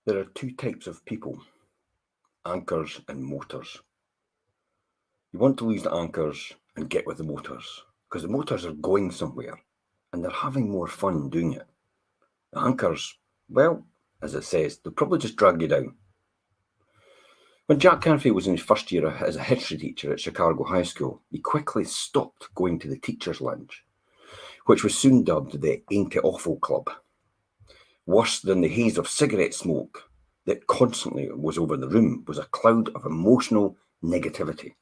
There are two types of people, anchors and motors. You want to lose the anchors and get with the motors, because the motors are going somewhere and they're having more fun doing it. The anchors, well, as it says, they'll probably just drag you down. When Jack Canfield was in his first year as a history teacher at Chicago High School, he quickly stopped going to the teacher's lounge, which was soon dubbed the Ain't It Awful Club. Worse than the haze of cigarette smoke that constantly was over the room was a cloud of emotional negativity.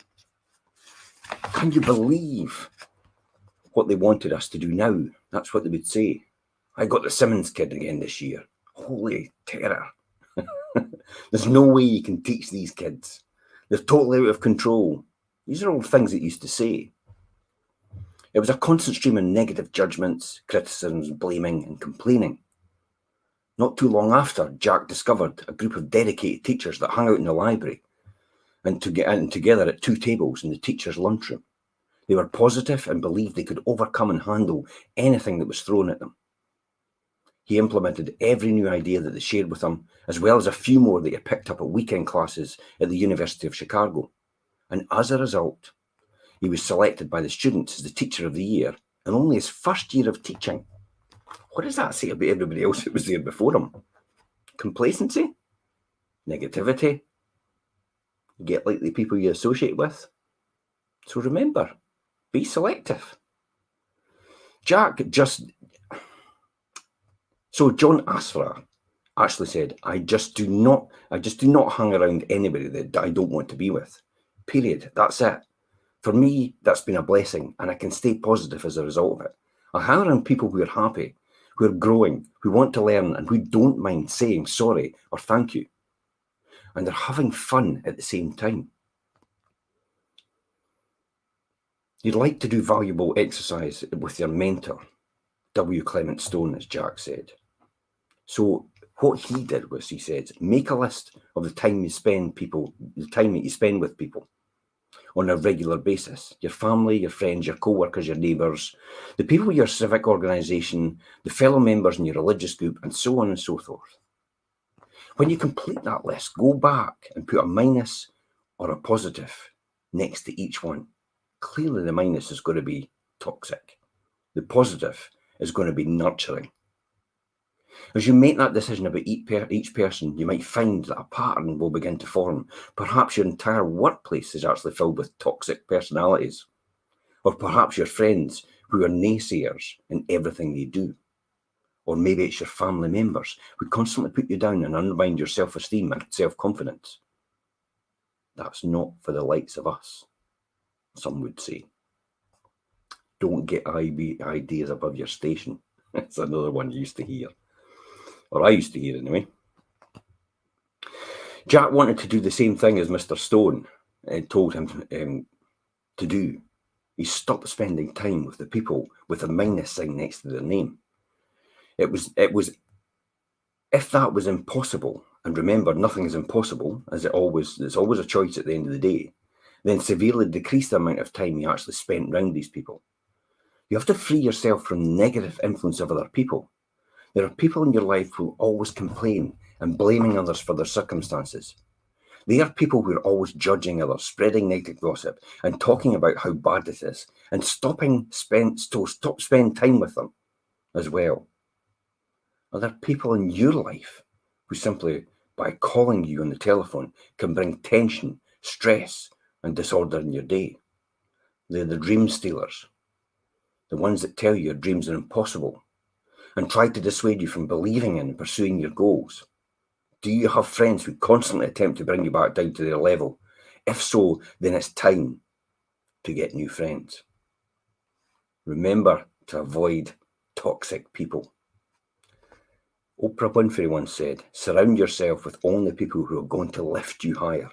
Can you believe what they wanted us to do now? That's what they would say. I got the Simmons kid again this year. Holy terror. There's no way you can teach these kids. They're totally out of control. These are all things it used to say. It was a constant stream of negative judgments, criticisms, blaming and complaining. Not too long after, Jack discovered a group of dedicated teachers that hung out in the library and together at two tables in the teacher's lunchroom. They were positive and believed they could overcome and handle anything that was thrown at them. He implemented every new idea that they shared with him, as well as a few more that he picked up at weekend classes at the University of Chicago. And as a result, he was selected by the students as the Teacher of the Year in only his first year of teaching. What does that say about everybody else that was there before him? Complacency? Negativity? You get like the people you associate with? So remember, be selective. John Asfra actually said, I just do not hang around anybody that I don't want to be with. Period. That's it. For me, that's been a blessing, and I can stay positive as a result of it. I hang around people who are happy, who are growing, who want to learn, and who don't mind saying sorry or thank you. And they're having fun at the same time. You'd like to do valuable exercise with your mentor, W. Clement Stone, as Jack said. So what he did was, he said, make a list of the time that you spend with people on a regular basis. Your family, your friends, your co-workers, your neighbours, the people in your civic organisation, the fellow members in your religious group, and so on and so forth. When you complete that list, go back and put a minus or a positive next to each one. Clearly the minus is going to be toxic. The positive is going to be nurturing. As you make that decision about each person, you might find that a pattern will begin to form. Perhaps your entire workplace is actually filled with toxic personalities. Or perhaps your friends who are naysayers in everything they do. Or maybe it's your family members who constantly put you down and undermine your self-esteem and self-confidence. That's not for the likes of us, some would say. Don't get ideas above your station. That's another one you used to hear. Or I used to hear anyway. Jack wanted to do the same thing as Mr. Stone told him to do. He stopped spending time with the people with a minus sign next to their name. It was if that was impossible, and remember, nothing is impossible, as it's always a choice at the end of the day, then severely decrease the amount of time you actually spent around these people. You have to free yourself from the negative influence of other people. There are people in your life who always complain and blaming others for their circumstances. They are people who are always judging others, spreading negative gossip, and talking about how bad it is, and stop spend time with them as well. Are there people in your life who simply, by calling you on the telephone, can bring tension, stress, and disorder in your day? They're the dream stealers, the ones that tell you your dreams are impossible and try to dissuade you from believing in and pursuing your goals. Do you have friends who constantly attempt to bring you back down to their level? If so, then it's time to get new friends. Remember to avoid toxic people. Oprah Winfrey once said, surround yourself with only people who are going to lift you higher.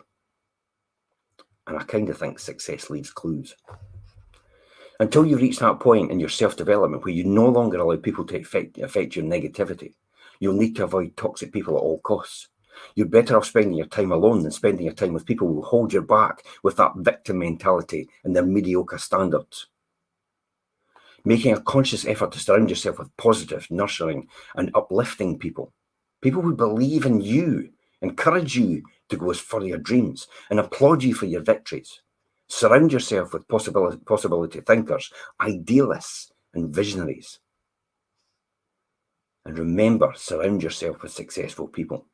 And I kind of think success leaves clues. Until you reach that point in your self-development where you no longer allow people to affect your negativity, you'll need to avoid toxic people at all costs. You're better off spending your time alone than spending your time with people who hold you back with that victim mentality and their mediocre standards. Making a conscious effort to surround yourself with positive, nurturing, and uplifting people People who believe in you, encourage you to go for your dreams, and applaud you for your victories. Surround yourself with possibility thinkers, idealists, and visionaries. And remember, surround yourself with successful people.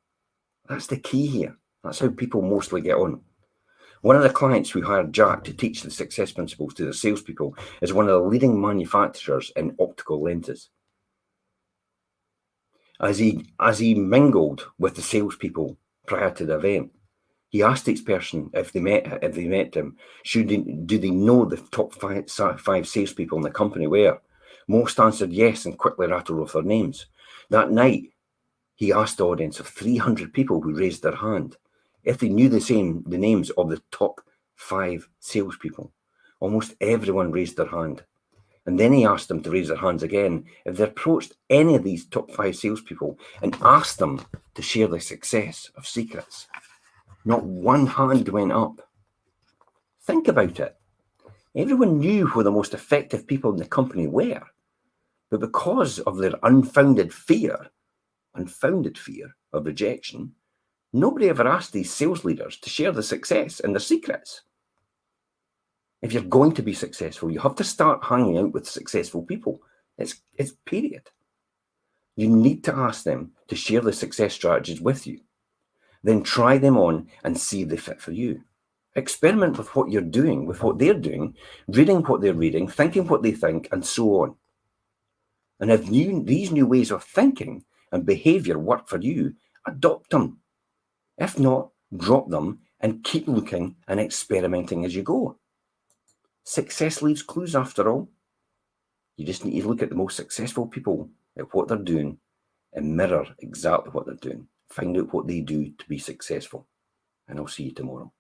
That's the key here. That's how people mostly get on. One of the clients who hired Jack to teach the success principles to their salespeople is one of the leading manufacturers in optical lenses. As he mingled with the salespeople prior to the event, he asked each person if they met him, do they know the top five salespeople in the company were? Most answered yes and quickly rattled off their names. That night, he asked the audience of 300 people who raised their hand if they knew the names of the top 5 salespeople. Almost everyone raised their hand. And then he asked them to raise their hands again if they approached any of these top 5 salespeople and asked them to share the success of secrets. Not one hand went up. Think about it. Everyone knew who the most effective people in the company were, but because of their unfounded fear of rejection, nobody ever asked these sales leaders to share the success and their secrets. If you're going to be successful, you have to start hanging out with successful people. It's period. You need to ask them to share the success strategies with you. Then try them on and see if they fit for you. Experiment with what you're doing, with what they're doing, reading what they're reading, thinking what they think, and so on. And if these new ways of thinking and behavior work for you, adopt them. If not, drop them and keep looking and experimenting as you go. Success leaves clues after all. You just need to look at the most successful people at what they're doing and mirror exactly what they're doing. Find out what they do to be successful. And I'll see you tomorrow.